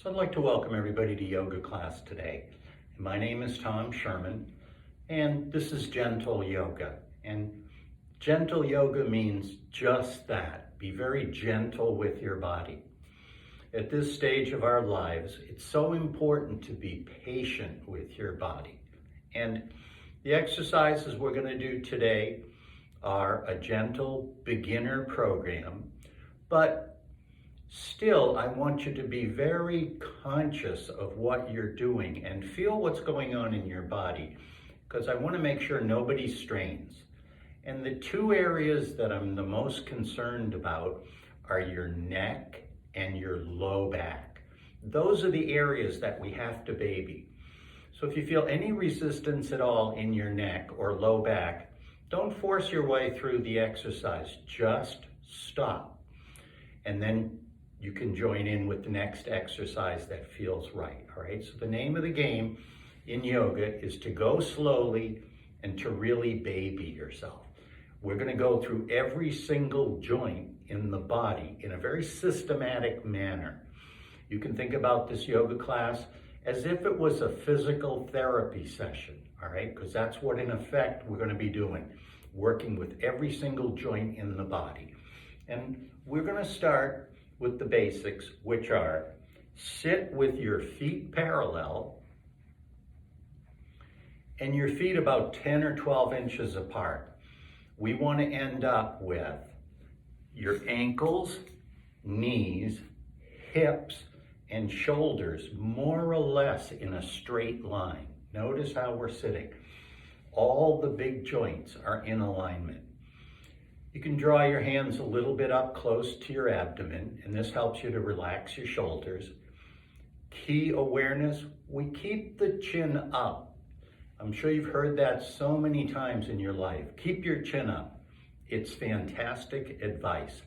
So I'd like to welcome everybody to yoga class today. My name is Tom Sherman, and this is gentle yoga. And gentle yoga means just that. Be very gentle with your body. At this stage of our lives, it's so important to be patient with your body. And the exercises we're going to do today are a gentle beginner program, but still, I want you to be very conscious of what you're doing and feel what's going on in your body, because I want to make sure nobody strains. And the two areas that I'm the most concerned about are your neck and your low back. Those are the areas that we have to baby. So if you feel any resistance at all in your neck or low back, don't force your way through the exercise. Just stop. And then you can join in with the next exercise that feels right, all right? So the name of the game in yoga is to go slowly and to really baby yourself. We're gonna go through every single joint in the body in a very systematic manner. You can think about this yoga class as if it was a physical therapy session, all right? Because that's what in effect we're gonna be doing, working with every single joint in the body. And we're gonna start with the basics, which are sit with your feet parallel and your feet about 10 or 12 inches apart. We want to end up with your ankles, knees, hips, and shoulders more or less in a straight line. Notice how we're sitting. All the big joints are in alignment. You can draw your hands a little bit up close to your abdomen, and this helps you to relax your shoulders. Key awareness, we keep the chin up. I'm sure you've heard that so many times in your life. Keep your chin up. It's fantastic advice.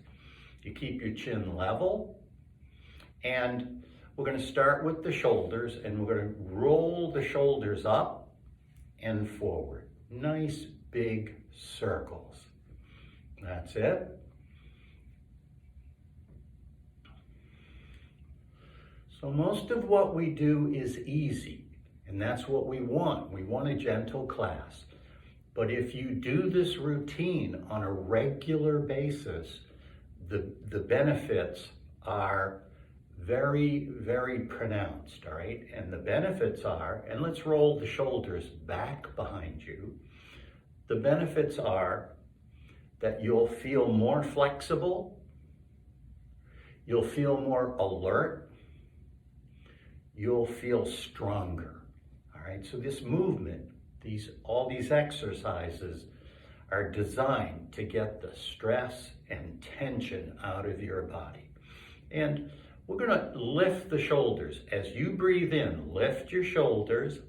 You keep your chin level, and we're going to start with the shoulders, and we're going to roll the shoulders up and forward. Nice big circles. That's it. So most of what we do is easy, and that's what we want. We want a gentle class. But if you do this routine on a regular basis, the benefits are very, very pronounced, all right? And the benefits are, and let's roll the shoulders back behind you. The benefits are that you'll feel more flexible, you'll feel more alert, you'll feel stronger, all right? So this movement, all these exercises are designed to get the stress and tension out of your body. And we're gonna lift the shoulders. As you breathe in, lift your shoulders,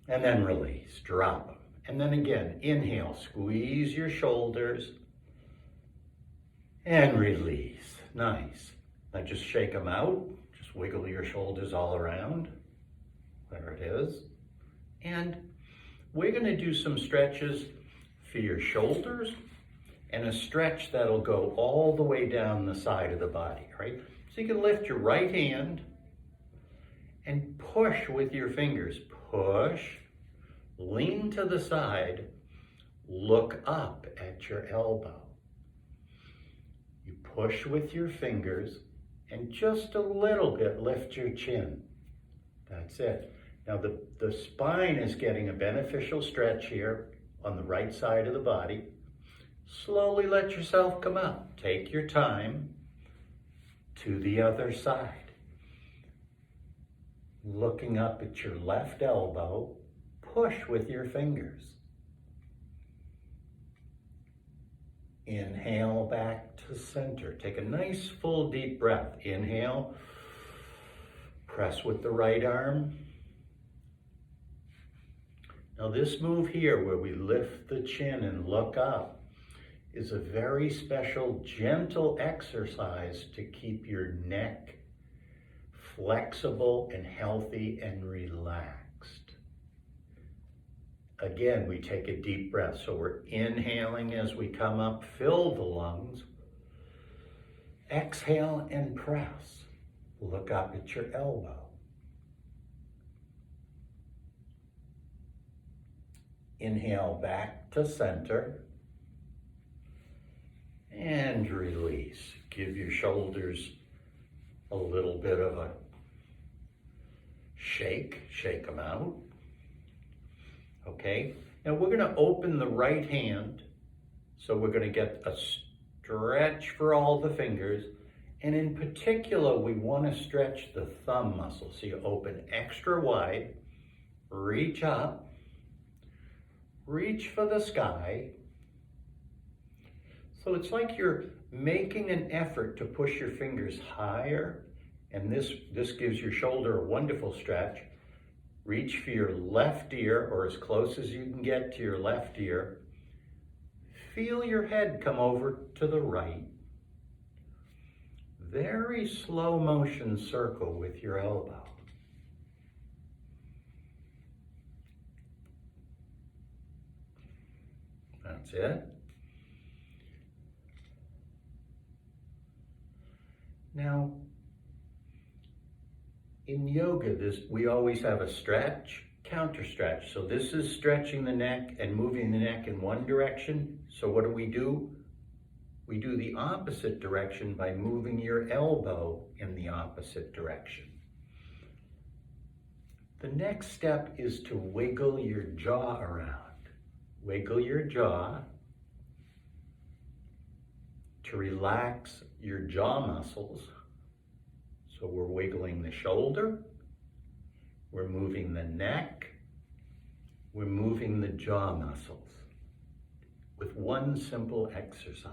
and then release, drop them. And then again, inhale, squeeze your shoulders, and release. Nice. Now just shake them out. Just wiggle your shoulders all around. There it is. And we're gonna do some stretches for your shoulders and a stretch that'll go all the way down the side of the body, right? So you can lift your right hand and push with your fingers. Push. Lean to the side, look up at your elbow. You push with your fingers and just a little bit lift your chin. That's it. Now the spine is getting a beneficial stretch here on the right side of the body. Slowly let yourself come up. Take your time to the other side. Looking up at your left elbow, push with your fingers. Inhale back to center. Take a nice full deep breath. Inhale, press with the right arm. Now this move here where we lift the chin and look up is a very special, gentle exercise to keep your neck flexible and healthy and relaxed. Again, we take a deep breath. So we're inhaling as we come up, fill the lungs. Exhale and press. Look up at your elbow. Inhale back to center. And release. Give your shoulders a little bit of a shake them out. Okay, now we're gonna open the right hand. So we're gonna get a stretch for all the fingers. And in particular, we wanna stretch the thumb muscle. So you open extra wide, reach up, reach for the sky. So it's like you're making an effort to push your fingers higher, and this gives your shoulder a wonderful stretch. Reach for your left ear, or as close as you can get to your left ear. Feel your head come over to the right. Very slow motion circle with your elbow. That's it. Now, in yoga, we always have a stretch, counter stretch. So this is stretching the neck and moving the neck in one direction. So what do? We do the opposite direction by moving your elbow in the opposite direction. The next step is to wiggle your jaw around. Wiggle your jaw to relax your jaw muscles. So we're wiggling the shoulder, we're moving the neck, we're moving the jaw muscles with one simple exercise.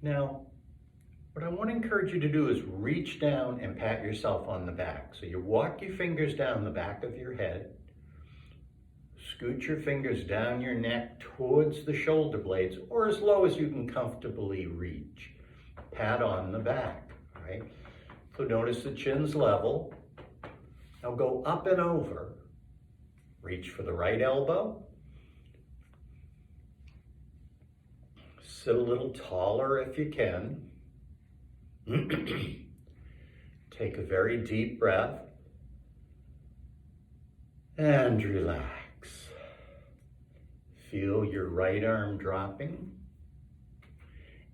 Now, what I want to encourage you to do is reach down and pat yourself on the back. So you walk your fingers down the back of your head, scoot your fingers down your neck towards the shoulder blades, or as low as you can comfortably reach. Pat on the back, right? So notice the chin's level. Now go up and over. Reach for the right elbow. Sit a little taller if you can. Take a very deep breath. And relax. Feel your right arm dropping.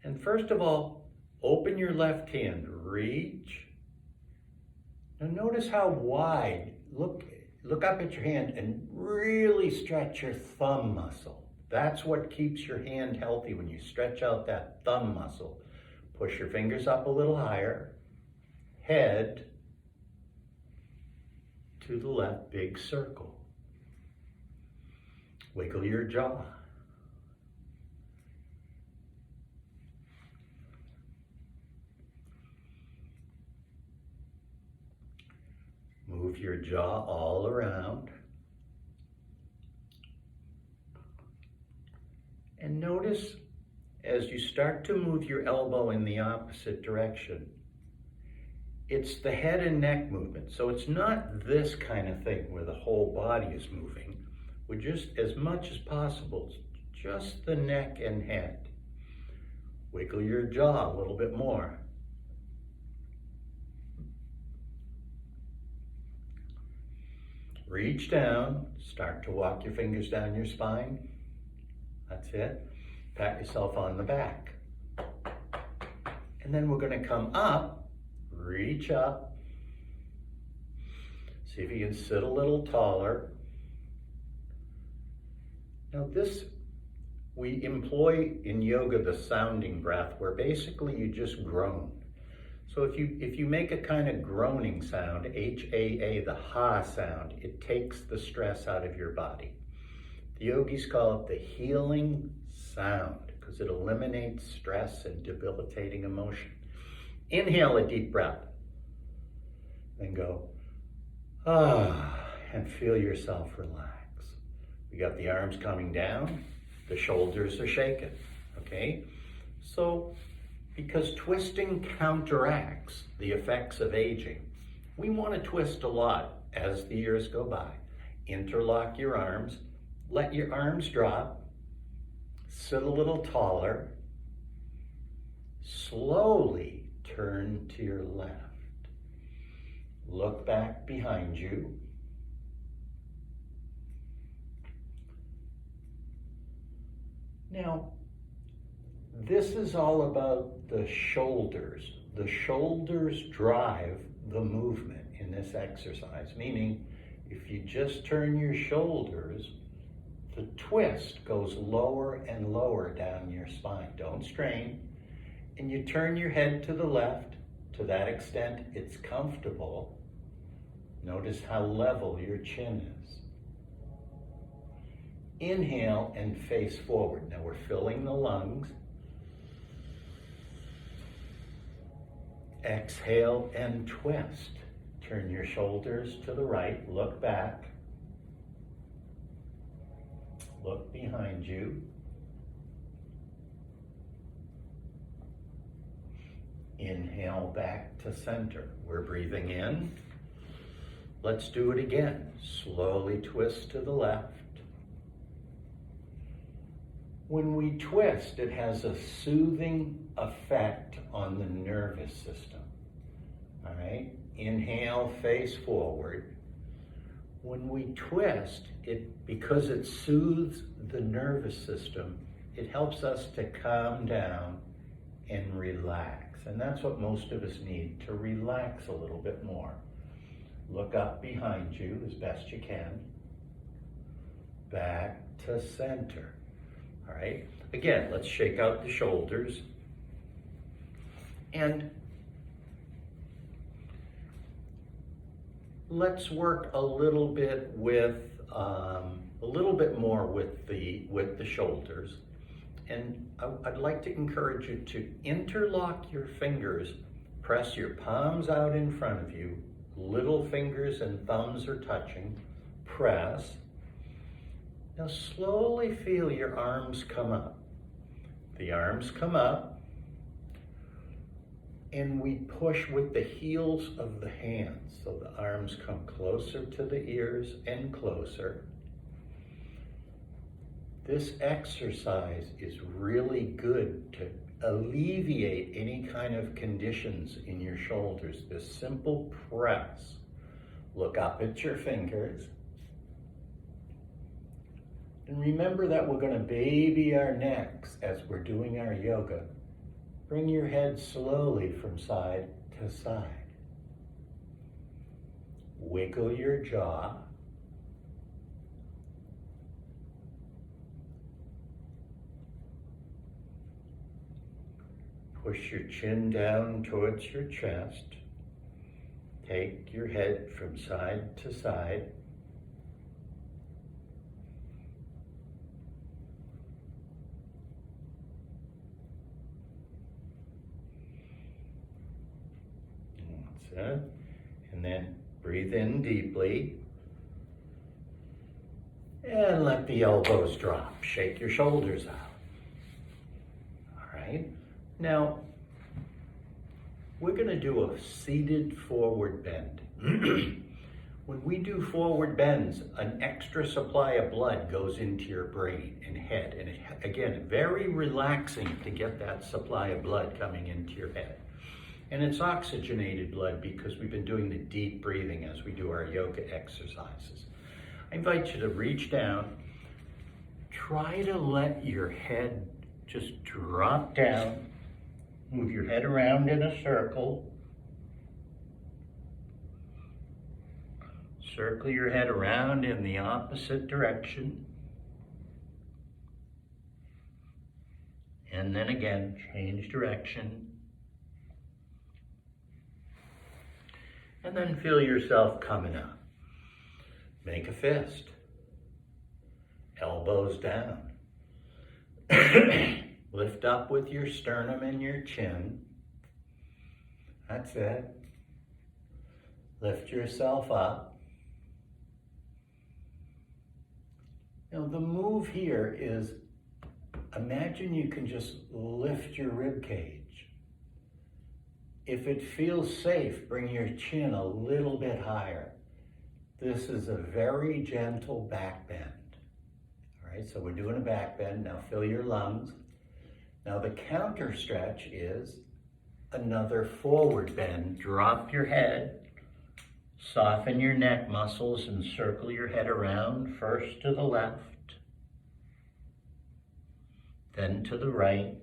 And first of all, open your left hand, reach. Now notice how wide, look up at your hand and really stretch your thumb muscle. That's what keeps your hand healthy, when you stretch out that thumb muscle. Push your fingers up a little higher, head to the left, big circle. Wiggle your jaw. Move your jaw all around. And notice as you start to move your elbow in the opposite direction, it's the head and neck movement. So it's not this kind of thing where the whole body is moving. We're just, as much as possible, just the neck and head. Wiggle your jaw a little bit more. Reach down, start to walk your fingers down your spine. That's it. Pat yourself on the back. And then we're going to come up, reach up. See if you can sit a little taller. Now we employ in yoga the sounding breath, where basically you just groan. So if you make a kind of groaning sound, H-A-A, the ha sound, it takes the stress out of your body. The yogis call it the healing sound because it eliminates stress and debilitating emotion. Inhale a deep breath. Then go, and feel yourself relax. We got the arms coming down, the shoulders are shaking, okay? So, because twisting counteracts the effects of aging, we want to twist a lot as the years go by. Interlock your arms, let your arms drop, sit a little taller, Slowly turn to your left. Look back behind you. Now, this is all about the shoulders. The shoulders drive the movement in this exercise, meaning if you just turn your shoulders, the twist goes lower and lower down your spine. Don't strain. And you turn your head to the left. To that extent, it's comfortable. Notice how level your chin is. Inhale and face forward. Now we're filling the lungs. Exhale and twist. Turn your shoulders to the right. Look back. Look behind you. Inhale back to center. We're breathing in. Let's do it again. Slowly twist to the left. When we twist, it has a soothing effect on the nervous system. All right? Inhale, face forward. When we twist, because it soothes the nervous system, it helps us to calm down and relax. And that's what most of us need, to relax a little bit more. Look up behind you as best you can. Back to center. All right? Again, let's shake out the shoulders. And let's work a little bit more with the shoulders. And I'd like to encourage you to interlock your fingers, press your palms out in front of you, little fingers and thumbs are touching, press. Now slowly feel your arms come up. The arms come up, and we push with the heels of the hands. So the arms come closer to the ears and closer. This exercise is really good to alleviate any kind of conditions in your shoulders. This simple press. Look up at your fingers. And remember that we're going to baby our necks as we're doing our yoga. Bring your head slowly from side to side. Wiggle your jaw. Push your chin down towards your chest. Take your head from side to side. That's it. And then breathe in deeply. And let the elbows drop. Shake your shoulders out. All right. Now, we're going to do a seated forward bend. When we do forward bends, an extra supply of blood goes into your brain and head. And again, very relaxing to get that supply of blood coming into your head. And it's oxygenated blood because we've been doing the deep breathing as we do our yoga exercises. I invite you to reach down. Try to let your head just drop down. Move your head around in a circle. Circle your head around in the opposite direction. And then again, change direction. And then feel yourself coming up. Make a fist. Elbows down. Lift up with your sternum and your chin. That's it. Lift yourself up. Now the move here is, imagine you can just lift your rib cage. If it feels safe, bring your chin a little bit higher. This is a very gentle back bend. All right, so we're doing a back bend. Now fill your lungs. Now the counter stretch is another forward bend. Drop your head, soften your neck muscles and circle your head around, first to the left, then to the right.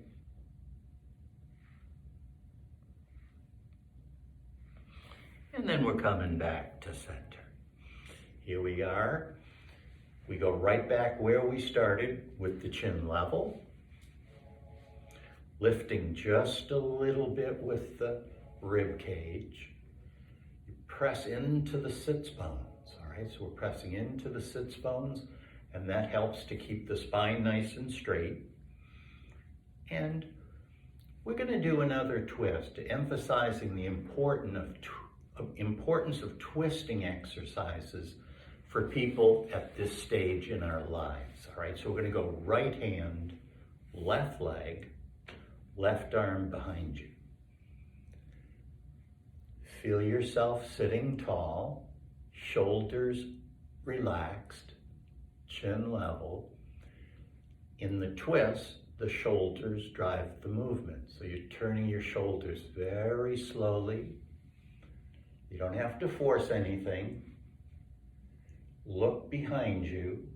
And then we're coming back to center. Here we are. We go right back where we started with the chin level. Lifting just a little bit with the rib cage. You press into the sits bones, all right? So we're pressing into the sits bones, and that helps to keep the spine nice and straight. And we're gonna do another twist, emphasizing the importance of twisting exercises for people at this stage in our lives, all right? So we're gonna go right hand, left leg, left arm behind you. Feel yourself sitting tall, shoulders relaxed, chin level. In the twist, the shoulders drive the movement. So you're turning your shoulders very slowly. You don't have to force anything. Look behind you.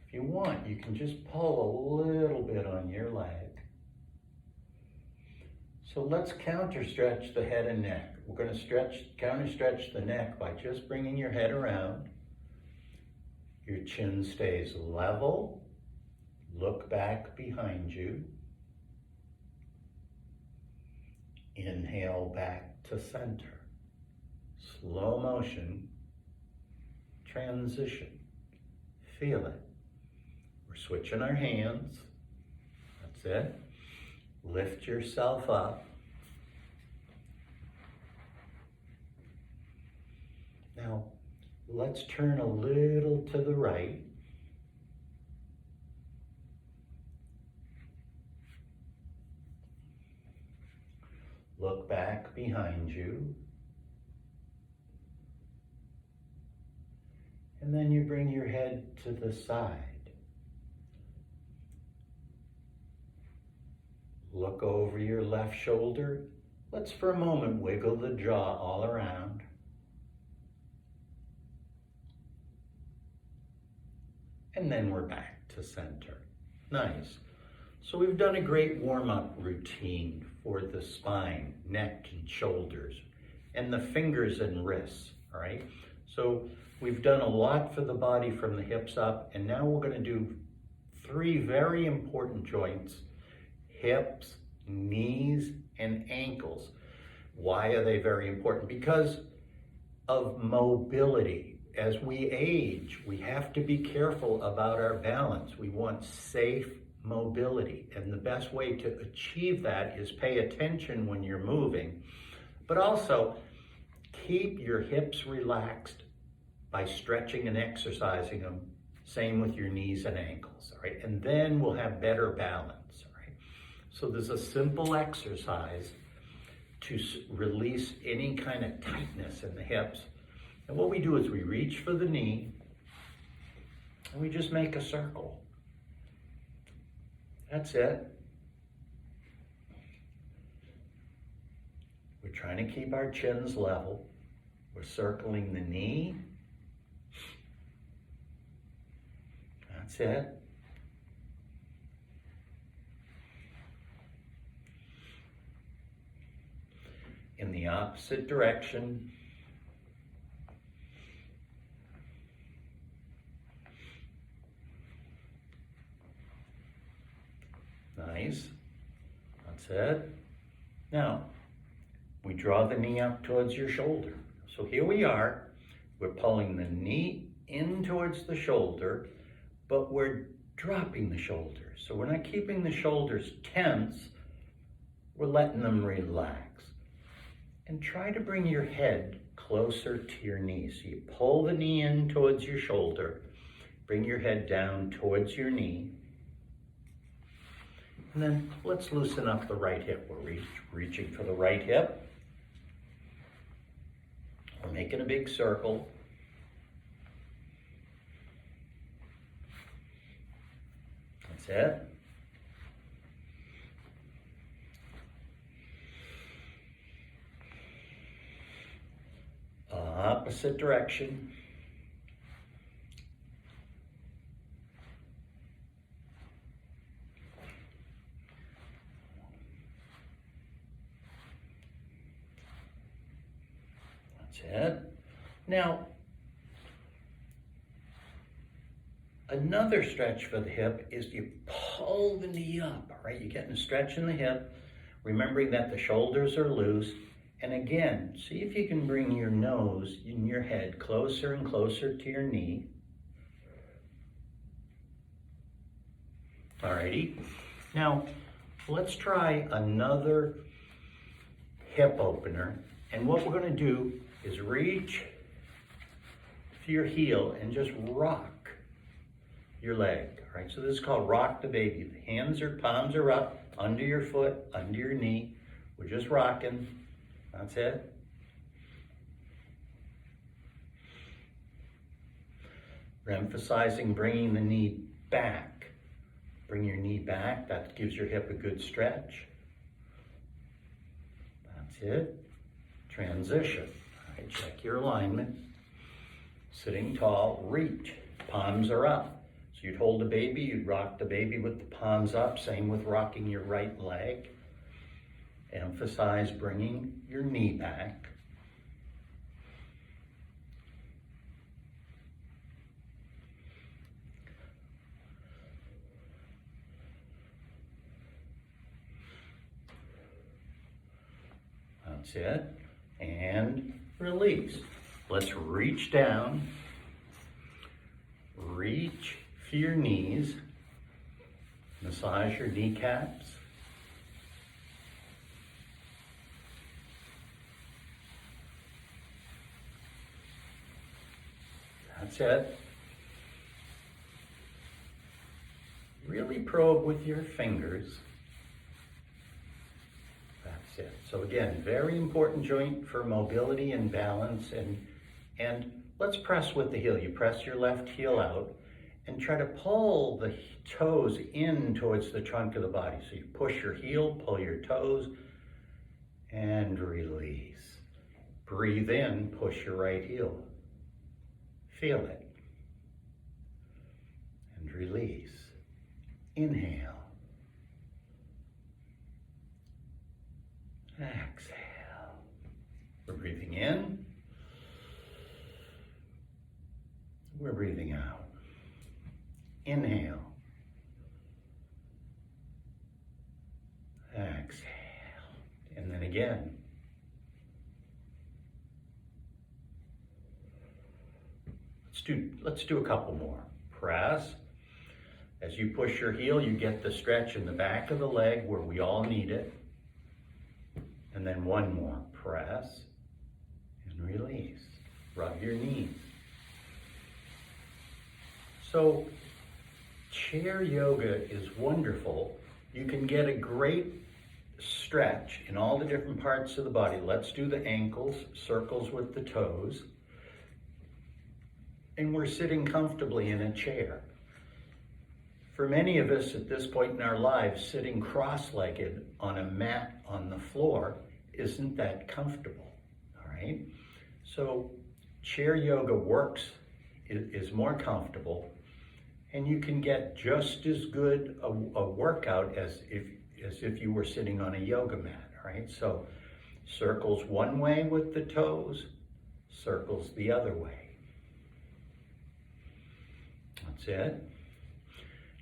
If you want, you can just pull a little bit on your leg. So let's counter stretch the head and neck. We're going to counter stretch the neck by just bringing your head around. Your chin stays level. Look back behind you. Inhale back to center. Slow motion. Transition. Feel it. We're switching our hands. That's it. Lift yourself up. Now, let's turn a little to the right. Look back behind you. And then you bring your head to the side. Look over your left shoulder. Let's for a moment wiggle the jaw all around. And then we're back to center. Nice. So we've done a great warm-up routine for the spine, neck and shoulders, and the fingers and wrists, all right? So we've done a lot for the body from the hips up, and now we're going to do 3 very important joints: hips, knees, and ankles. Why are they very important? Because of mobility. As we age, we have to be careful about our balance. We want safe mobility, and the best way to achieve that is pay attention when you're moving, but also keep your hips relaxed by stretching and exercising them. Same with your knees and ankles, all right? And then we'll have better balance, all right? So there's a simple exercise to release any kind of tightness in the hips. And what we do is we reach for the knee and we just make a circle. That's it. We're trying to keep our chins level. We're circling the knee. That's it. In the opposite direction. Nice. That's it. Now, we draw the knee up towards your shoulder. So here we are. We're pulling the knee in towards the shoulder, but we're dropping the shoulders. So we're not keeping the shoulders tense. We're letting them relax. And try to bring your head closer to your knee. So you pull the knee in towards your shoulder, bring your head down towards your knee. And then let's loosen up the right hip. We're reaching for the right hip. We're making a big circle. That's it. opposite direction. That's it. Now, another stretch for the hip is you pull the knee up, all right? You're getting a stretch in the hip, remembering that the shoulders are loose. And again, see if you can bring your nose and your head closer and closer to your knee. Alrighty. Now, let's try another hip opener. And what we're going to do is reach to your heel and just rock your leg. All right, so this is called rock the baby. The palms are up, under your foot, under your knee. We're just rocking. That's it. We're emphasizing bringing the knee back. Bring your knee back. That gives your hip a good stretch. That's it. Transition. All right, check your alignment. Sitting tall, reach. Palms are up. So you'd hold the baby, you'd rock the baby with the palms up. Same with rocking your right leg. Emphasize bringing your knee back. That's it. And release. Let's reach down. Reach for your knees. Massage your kneecaps. That's it. Really probe with your fingers. That's it. So again, very important joint for mobility and balance. And let's press with the heel. You press your left heel out and try to pull the toes in towards the trunk of the body. So you push your heel, pull your toes, and release. Breathe in, push your right heel. Feel it. And release. Inhale. Exhale. We're breathing in. We're breathing out. Inhale. Exhale. And then again. Let's do a couple more. Press. As you push your heel, you get the stretch in the back of the leg where we all need it. And then one more. Press and release. Rub your knees. So chair yoga is wonderful. You can get a great stretch in all the different parts of the body. Let's do the ankles, circles with the toes. And we're sitting comfortably in a chair. For many of us at this point in our lives, sitting cross-legged on a mat on the floor isn't that comfortable, all right? So chair yoga works, is more comfortable, and you can get just as good a workout as if you were sitting on a yoga mat, all right? So circles one way with the toes, circles the other way. That's it.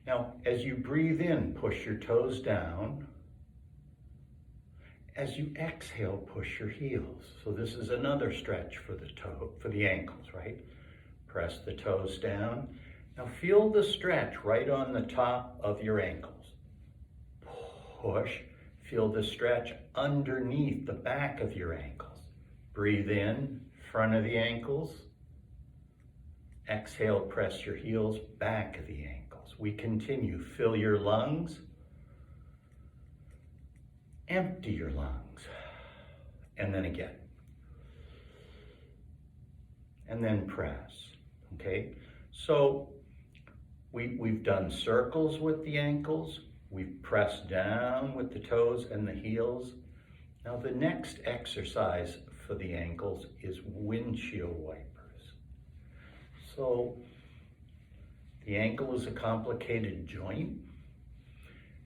Now, as you breathe in, push your toes down. As you exhale, push your heels. So this is another stretch for the ankles, right? Press the toes down. Now feel the stretch right on the top of your ankles. Push. Feel the stretch underneath the back of your ankles. Breathe in, front of the ankles. Exhale, press your heels back of the ankles. We continue. Fill your lungs. Empty your lungs. And then again. And then press. Okay? So we've done circles with the ankles. We've pressed down with the toes and the heels. Now the next exercise for the ankles is windshield wipers. So the ankle is a complicated joint.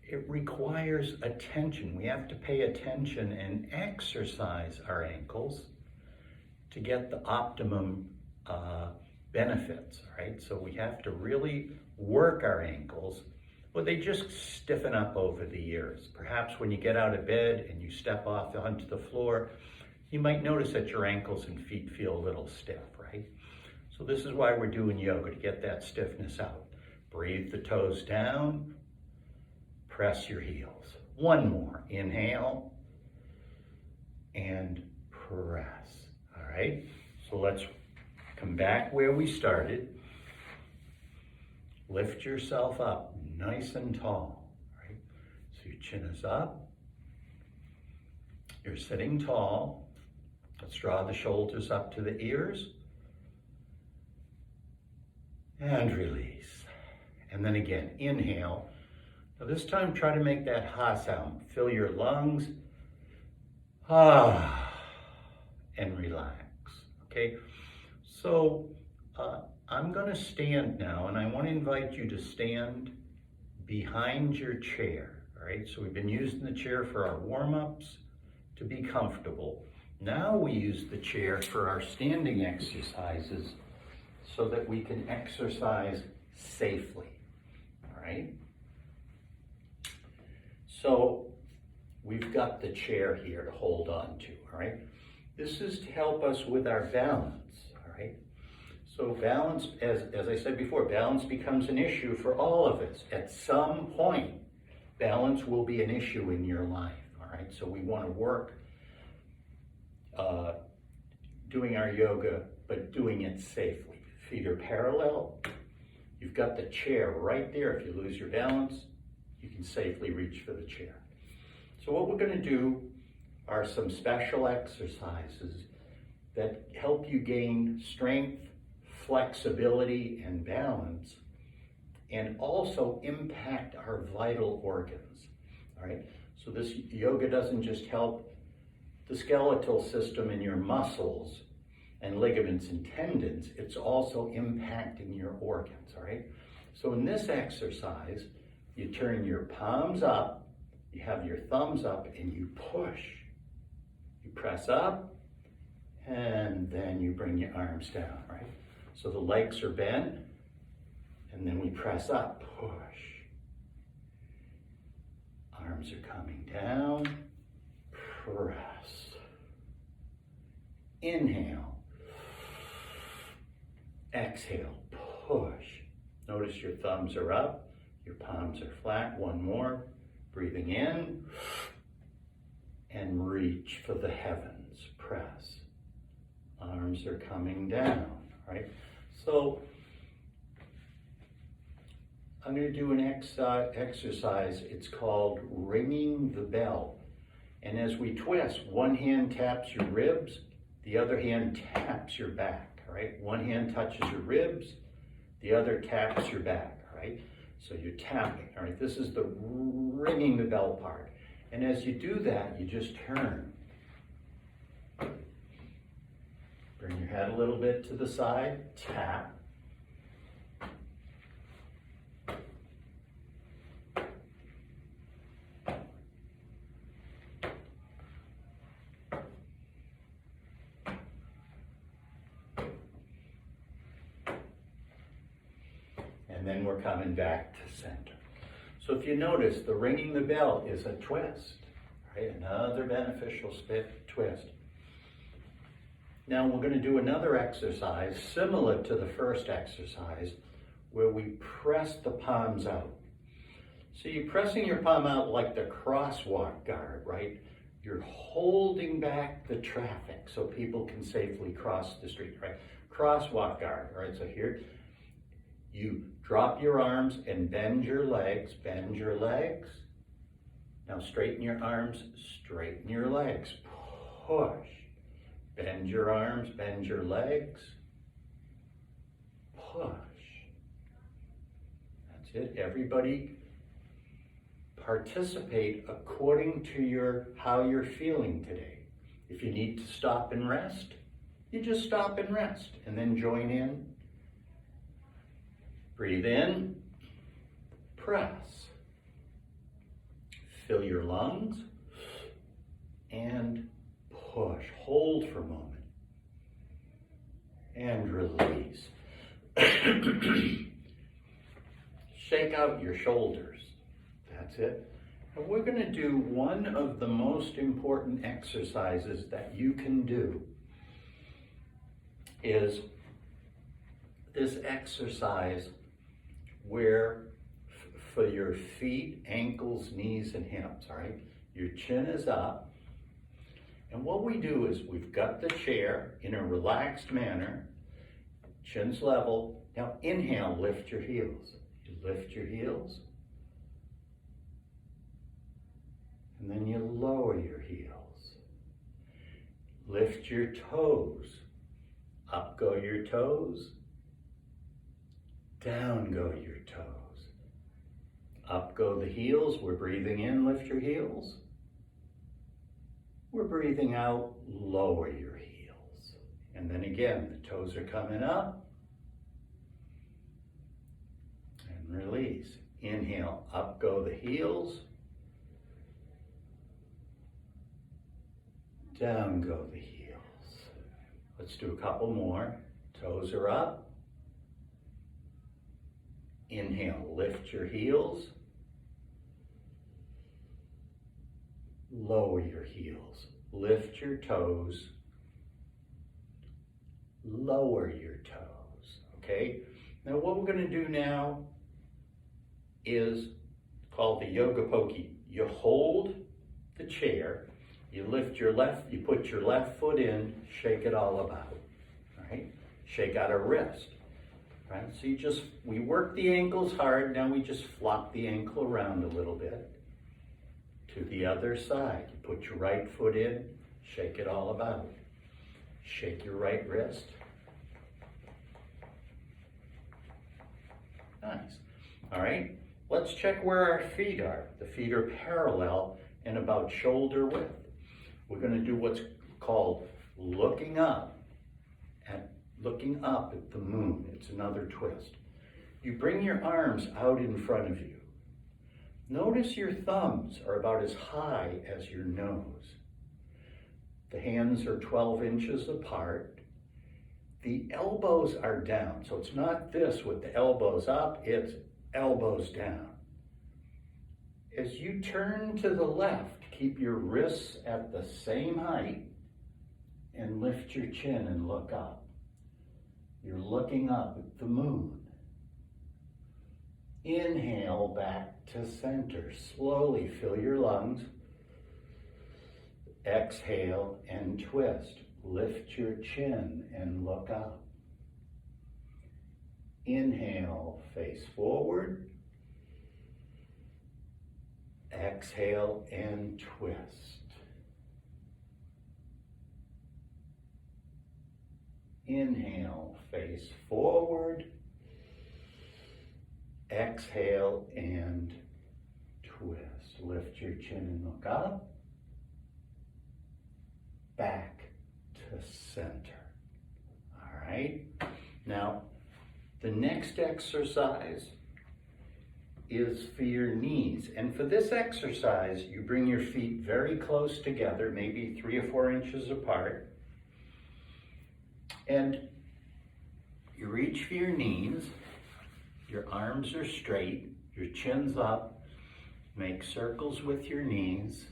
It requires attention. We have to pay attention and exercise our ankles to get the optimum benefits, right? So we have to really work our ankles. Well, they just stiffen up over the years. Perhaps when you get out of bed and you step off onto the floor, you might notice that your ankles and feet feel a little stiff, right? So this is why we're doing yoga, to get that stiffness out. Breathe the toes down, press your heels. One more, inhale and press, all right? So let's come back where we started. Lift yourself up nice and tall, right? So your chin is up, you're sitting tall. Let's draw the shoulders up to the ears and release. And then again, inhale. Now this time try to make that ha sound. Fill your lungs, and relax, okay? So I'm gonna stand now, and I wanna invite you to stand behind your chair, all right? So we've been using the chair for our warm-ups to be comfortable. Now we use the chair for our standing exercises so that we can exercise safely, all right? So we've got the chair here to hold on to, all right? This is to help us with our balance, all right? So balance, as I said before, balance becomes an issue for all of us. At some point, balance will be an issue in your life, all right? So we want to work doing our yoga, but doing it safely. Feet are parallel. You've got the chair right there. If you lose your balance, you can safely reach for the chair. So what we're going to do are some special exercises that help you gain strength, flexibility, and balance, and also impact our vital organs, all right? So this yoga doesn't just help the skeletal system in your muscles and ligaments and tendons, it's also impacting your organs, all right? So in this exercise, you turn your palms up, you have your thumbs up, and you push. You press up, and then you bring your arms down, right? So the legs are bent, and then we press up, push. Arms are coming down, press. Inhale. Exhale, push. Notice your thumbs are up, your palms are flat. One more. Breathing in, and reach for the heavens. Press. Arms are coming down, right? So I'm going to do an exercise. It's called ringing the bell. And as we twist, one hand taps your ribs, the other hand taps your back, all right? One hand touches your ribs, the other taps your back, all right? So you're tapping, all right? This is the ringing the bell part. And as you do that, you just turn. Bring your head a little bit to the side, tap. And then we're coming back to center. So if you notice, the ringing the bell is a twist, right? Another beneficial twist. Now we're going to do another exercise similar to the first exercise where we press the palms out. So you're pressing your palm out like the crosswalk guard, right? You're holding back the traffic so people can safely cross the street, right? Crosswalk guard, right? So here, you drop your arms and bend your legs, bend your legs. Now straighten your arms, straighten your legs, push. Bend your arms, bend your legs, push. That's it. Everybody participate according to how you're feeling today. If you need to stop and rest, you just stop and rest and then join in. Breathe in, press. Fill your lungs and push. Hold for a moment and release. Shake out your shoulders. That's it. And we're going to do one of the most important exercises that you can do is this exercise where for your feet, ankles, knees, and hips, all right? Your chin is up. And what we do is we've got the chair in a relaxed manner, chin's level. Now inhale, lift your heels. You lift your heels. And then you lower your heels. Lift your toes. Up go your toes. Down go your toes. Up go the heels. We're breathing in, lift your heels. We're breathing out, lower your heels. And then again, the toes are coming up. And release. Inhale, up go the heels. Down go the heels. Let's do a couple more. Toes are up. Inhale, lift your heels. Lower your heels. Lift your toes. Lower your toes. Okay? Now what we're going to do now is called the yoga pokey. You hold the chair. You lift your left, you put your left foot in, shake it all about, all right? Shake out a wrist, right? So we work the ankles hard, now we just flop the ankle around a little bit to the other side. You put your right foot in, shake it all about. Shake your right wrist. Nice, all right? Let's check where our feet are. The feet are parallel and about shoulder width. We're going to do what's called looking up at the moon. It's another twist. You bring your arms out in front of you. Notice your thumbs are about as high as your nose. The hands are 12 inches apart. The elbows are down. So it's not this with the elbows up, it's elbows down. As you turn to the left, keep your wrists at the same height and lift your chin and look up. You're looking up at the moon. Inhale back to center. Slowly fill your lungs. Exhale and twist. Lift your chin and look up. Inhale, face forward. Exhale and twist. Inhale, face forward. Exhale and twist. Lift your chin and look up. Back to center. All right. Now, the next exercise is for your knees. And for this exercise, you bring your feet very close together, maybe 3 or 4 inches apart. And you reach for your knees. Your arms are straight. Your chin's up. Make circles with your knees.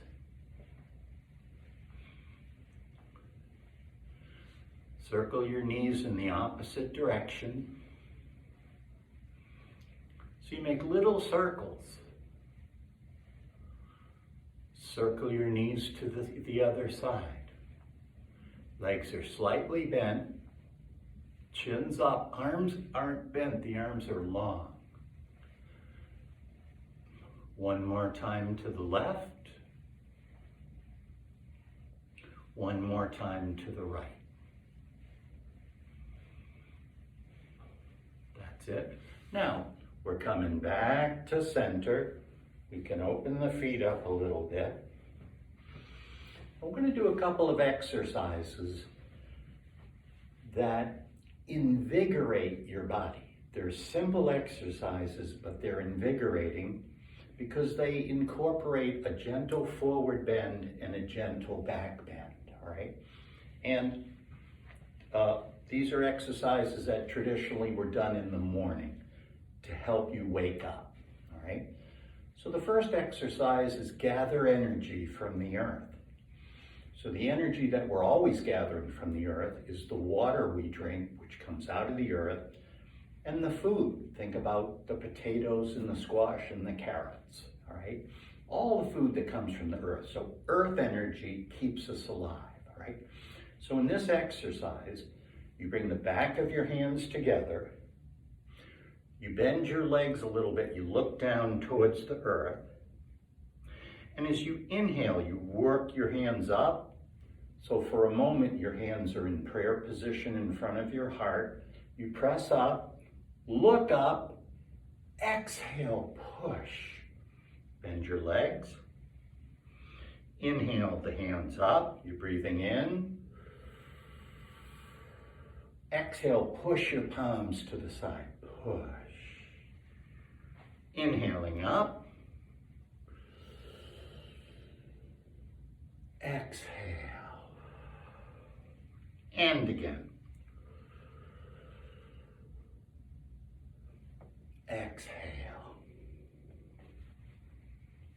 Circle your knees in the opposite direction. So you make little circles. Circle your knees to the other side. Legs are slightly bent. Chin's up. Arms aren't bent. The arms are long. One more time to the left. One more time to the right. That's it. Now, we're coming back to center. We can open the feet up a little bit. We're going to do a couple of exercises that invigorate your body. They're simple exercises, but they're invigorating because they incorporate a gentle forward bend and a gentle back bend, all right? And these are exercises that traditionally were done in the morning to help you wake up, all right? So the first exercise is gather energy from the earth. So the energy that we're always gathering from the earth is the water we drink, which comes out of the earth, and the food. Think about the potatoes and the squash and the carrots, all right? All the food that comes from the earth. So earth energy keeps us alive, all right? So in this exercise, you bring the back of your hands together, you bend your legs a little bit, you look down towards the earth, and as you inhale, you work your hands up. So for a moment, your hands are in prayer position in front of your heart. You press up, look up, exhale, push. Bend your legs. Inhale the hands up, you're breathing in. Exhale, push your palms to the side, push. Inhaling up. Exhale. And again. Exhale.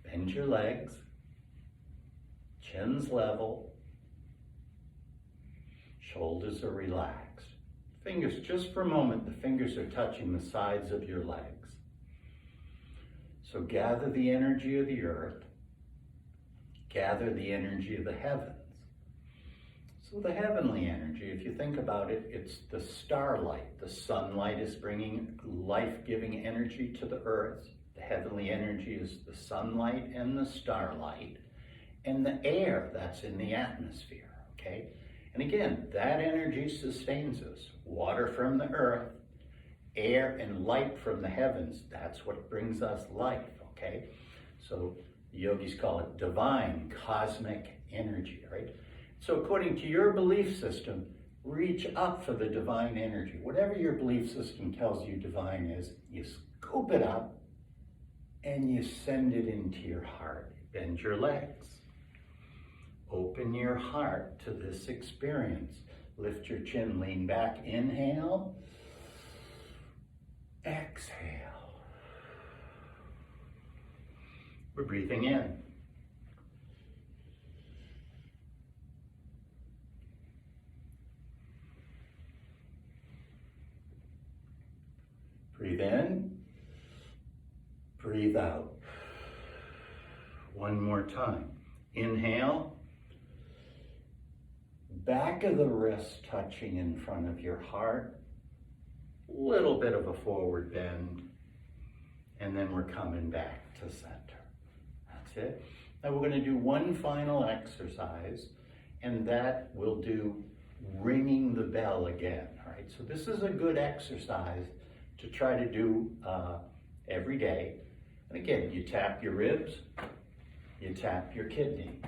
Bend your legs. Chin's level. Shoulders are relaxed. Fingers, just for a moment, the fingers are touching the sides of your legs. So gather the energy of the earth. Gather the energy of the heavens. So the heavenly energy, if you think about it, it's the starlight. The sunlight is bringing life-giving energy to the earth. The heavenly energy is the sunlight and the starlight. And the air that's in the atmosphere, okay? And again, that energy sustains us. Water from the earth, air and light from the heavens, that's what brings us life, okay? So the yogis call it divine, cosmic energy, right? So according to your belief system, reach up for the divine energy. Whatever your belief system tells you divine is, you scoop it up and you send it into your heart. Bend your legs. Open your heart to this experience. Lift your chin, lean back, inhale. Exhale. We're breathing in. Breathe in, breathe out. One more time. Inhale. Back of the wrist touching in front of your heart. Little bit of a forward bend. And then we're coming back to center. That's it. Now we're going to do one final exercise, and that will do ringing the bell again. All right. So this is a good exercise to try to do every day. And again, you tap your ribs, you tap your kidney.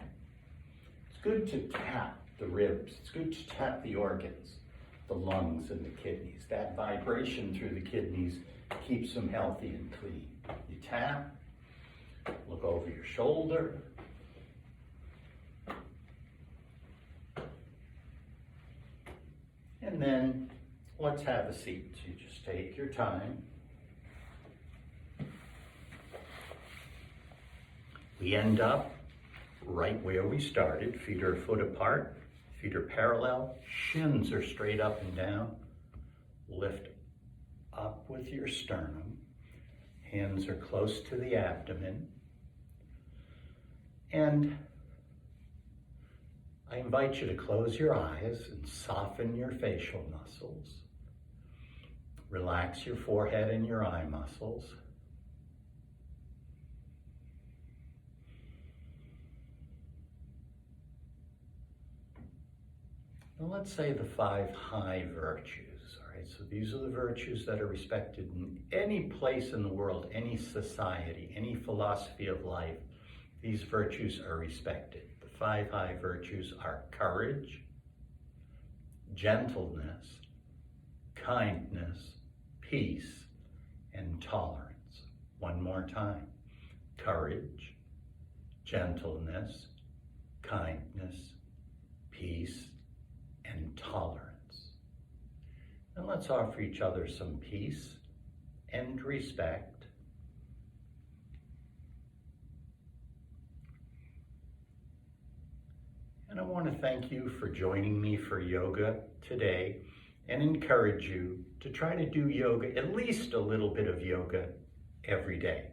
It's good to tap the ribs. It's good to tap the organs, the lungs and the kidneys. That vibration through the kidneys keeps them healthy and clean. You tap, look over your shoulder. And then let's have a seat. So you just take your time. We end up right where we started. Feet are a foot apart. Feet are parallel. Shins are straight up and down. Lift up with your sternum. Hands are close to the abdomen. And I invite you to close your eyes and soften your facial muscles. Relax your forehead and your eye muscles. Now let's say the 5 high virtues, all right? So these are the virtues that are respected in any place in the world, any society, any philosophy of life. These virtues are respected. The 5 high virtues are courage, gentleness, kindness, peace, and tolerance. One more time. Courage, gentleness, kindness, peace, and tolerance. And let's offer each other some peace and respect. And I want to thank you for joining me for yoga today and encourage you to try to do yoga, at least a little bit of yoga every day.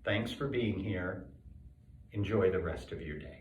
Thanks for being here. Enjoy the rest of your day.